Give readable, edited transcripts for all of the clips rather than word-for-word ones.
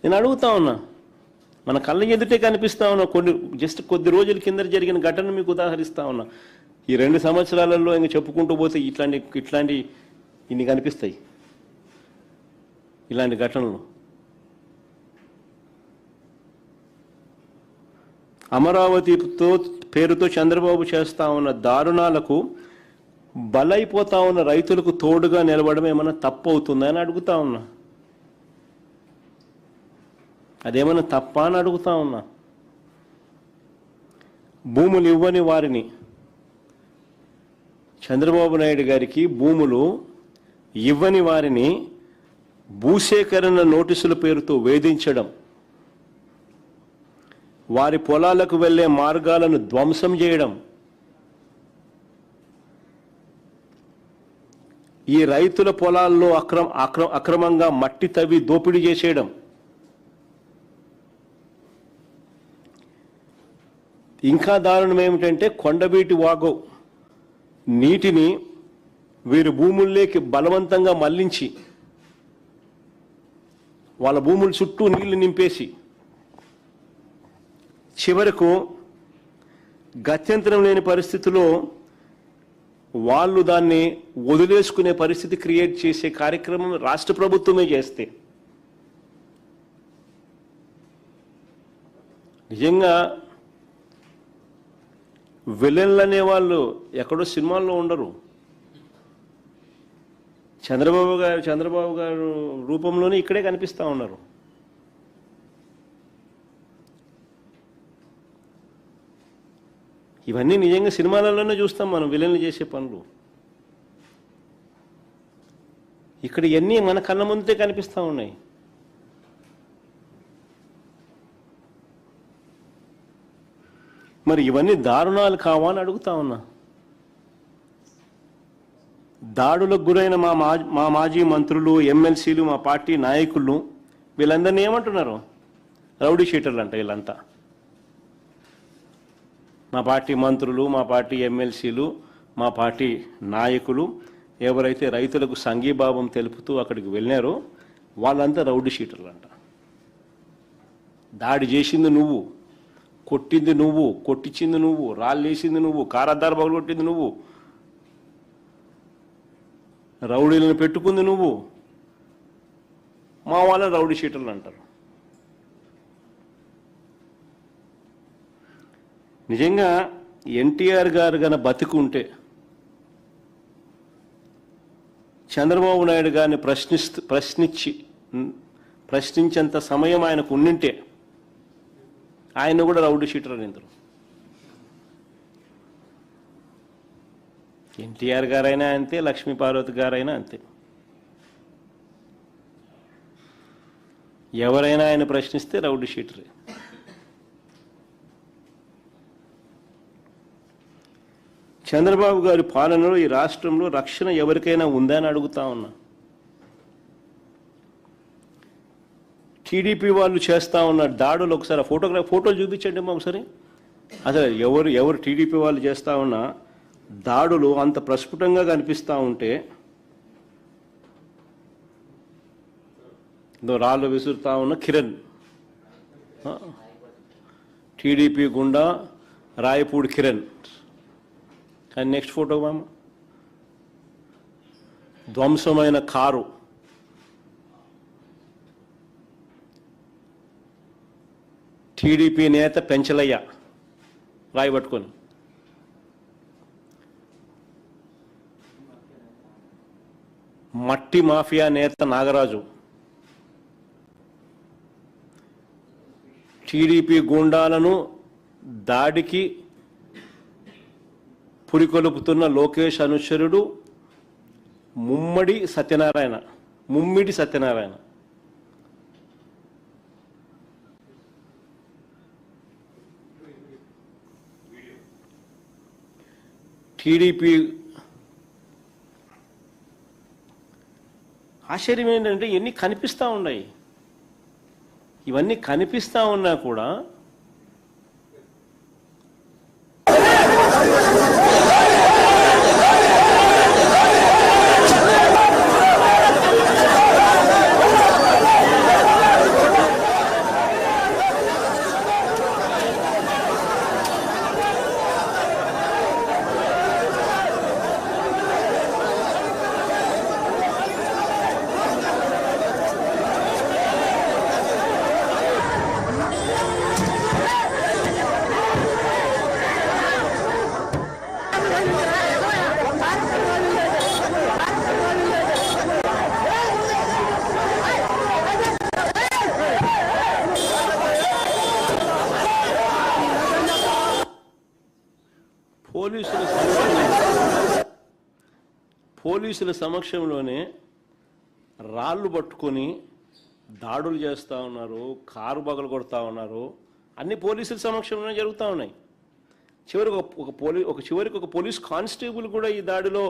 నేను అడుగుతా ఉన్నా, మన కళ్ళ ఎదుటే కనిపిస్తా ఉన్నా. కొద్ది రోజుల కింద జరిగిన ఘటన మీకు ఉదాహరిస్తా ఉన్నా. ఈ 2 సంవత్సరాలలో ఇంక చెప్పుకుంటూ పోతే ఇట్లాంటి ఇన్ని కనిపిస్తాయి, ఇలాంటి ఘటనలు. అమరావతితో పేరుతో చంద్రబాబు చేస్తా ఉన్న దారుణాలకు బలైపోతా ఉన్న రైతులకు తోడుగా నిలబడడం ఏమన్నా తప్పు అవుతుందా అని అడుగుతా ఉన్నా. అదేమన్నా తప్ప అని అడుగుతా ఉన్నా. భూములు ఇవ్వని వారిని, చంద్రబాబు నాయుడు గారికి భూములు ఇవ్వని వారిని భూసేకరణ నోటీసుల పేరుతో వేధించడం, వారి పొలాలకు వెళ్లే మార్గాలను ధ్వంసం చేయడం, ఈ రైతుల పొలాల్లో అక్రమంగా మట్టి తవ్వి దోపిడీ చేసేయడం, ఇంకా దారుణం ఏమిటంటే కొండవీటి వాగు నీటిని వీరి భూముల్లోకి బలవంతంగా మళ్లించి వాళ్ళ భూముల చుట్టూ నీళ్లు నింపేసి చివరకు గత్యంతరం లేని పరిస్థితిలో వాళ్ళు దాన్ని వదిలేసుకునే పరిస్థితి క్రియేట్ చేసే కార్యక్రమం రాష్ట్ర ప్రభుత్వమే చేస్తే నిజంగా విలన్లు అనే వాళ్ళు ఎక్కడో సినిమాల్లో ఉండరు. చంద్రబాబు గారు రూపంలోనే ఇక్కడే కనిపిస్తూ ఉన్నారు. ఇవన్నీ నిజంగా సినిమాలలోనే చూస్తాం మనం, విలన్లు చేసే పనులు. ఇక్కడ ఇవన్నీ మన కళ్ళ ముందే కనిపిస్తూ ఉన్నాయి. మరి ఇవన్నీ దారుణాలు కావా అని అడుగుతా ఉన్నా. దాడులకు గురైన మా మాజీ మంత్రులు, ఎమ్మెల్సీలు, మా పార్టీ నాయకులు వీళ్ళందరినీ ఏమంటున్నారు? రౌడీ షీటర్లు అంట వీళ్ళంతా. మా పార్టీ మంత్రులు, మా పార్టీ ఎమ్మెల్సీలు, మా పార్టీ నాయకులు ఎవరైతే రైతులకు సంఘీభావం తెలుపుతూ అక్కడికి వెళ్ళారో వాళ్ళంతా రౌడీ షీటర్లు అంట. దాడి చేసింది నువ్వు, కొట్టింది నువ్వు, కొట్టించింది నువ్వు, రాళ్ళేసింది నువ్వు, కారద్దాలు పగలు కొట్టింది నువ్వు, రౌడీలను పెట్టుకుంది నువ్వు, మా వాళ్ళ రౌడీ షీటర్లు అంటారు. నిజంగా ఎన్టీఆర్ గారు గన బతికుంటే చంద్రబాబు నాయుడు గారిని ప్రశ్నించేంత సమయం ఆయనకు ఉండింటే ఆయన కూడా రౌడీ షీటర్ అని ఇందరు. ఎన్టీఆర్ గారైనా అంతే, లక్ష్మీపార్వతి గారైనా అంతే. ఎవరైనా ఆయన ప్రశ్నిస్తే రౌడీ షీటరే. చంద్రబాబు గారి పాలనలో ఈ రాష్ట్రంలో రక్షణ ఎవరికైనా ఉందా అని అడుగుతా ఉన్నా. టీడీపీ వాళ్ళు చేస్తూ ఉన్న దాడులు ఒకసారి ఫోటోలు చూపించండి మా ఒకసారి. అసలు ఎవరు టీడీపీ వాళ్ళు చేస్తూ ఉన్న దాడులు అంత ప్రస్ఫుటంగా కనిపిస్తూ ఉంటే, రాళ్ళు విసురుతా ఉన్న కిరణ్, టీడీపీ గుండా రాయపూడి కిరణ్. కానీ నెక్స్ట్ ఫోటో మామ, ధ్వంసమైన కారు, టీడీపీ నేత పెంచలయ్య రాయబట్టుకొని, మట్టి మాఫియా నేత నాగరాజు, టీడీపీ గూండాలను దాడికి పురికొలుపుతున్న లోకేష్ అనుచరుడు ముమ్మిడి సత్యనారాయణ. టీడీపీ ఆశ్చర్యం ఏంటంటే ఇవన్నీ కనిపిస్తూ ఉన్నాయి. ఇవన్నీ కనిపిస్తూ ఉన్నా కూడా పోలీసుల సమక్షంలోనే రాళ్ళు పట్టుకొని దాడులు చేస్తూ ఉన్నారు, కారు బగలు కొడతా ఉన్నారు. అన్ని పోలీసుల సమక్షంలోనే జరుగుతూ ఉన్నాయి. చివరికి ఒక పోలీస్ కానిస్టేబుల్ కూడా ఈ దాడిలో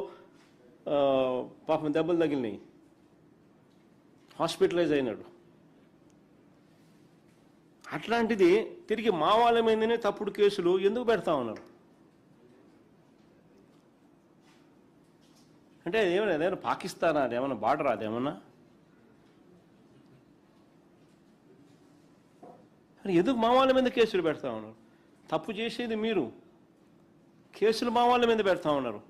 పాపం దెబ్బలు తగిలినాయి, హాస్పిటలైజ్ అయినాడు. అట్లాంటిది తిరిగి మా వాళ్ళ మీదనే తప్పుడు కేసులు ఎందుకు పెడతా ఉన్నారు? అంటే అదేమన్నా పాకిస్తానా, అదేమన్నా బార్డర్, అదేమన్నా ఎందుకు మా వాళ్ళ మీద కేసులు పెడతా ఉన్నారు? తప్పు చేసేది మీరు, కేసులు మా వాళ్ళ మీద పెడతా ఉన్నారు.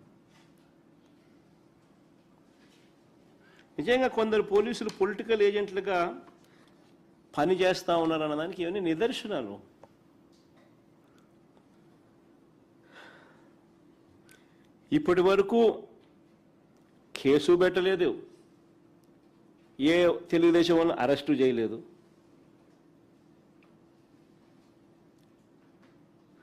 నిజంగా కొందరు పోలీసులు పొలిటికల్ ఏజెంట్లుగా పని చేస్తూ ఉన్నారు అన్నదానికి ఇవన్నీ నిదర్శనాలు. ఇప్పటి వరకు కేసు పెట్టలేదు, ఏ తెలుగుదేశం వాళ్ళని అరెస్టు చేయలేదు.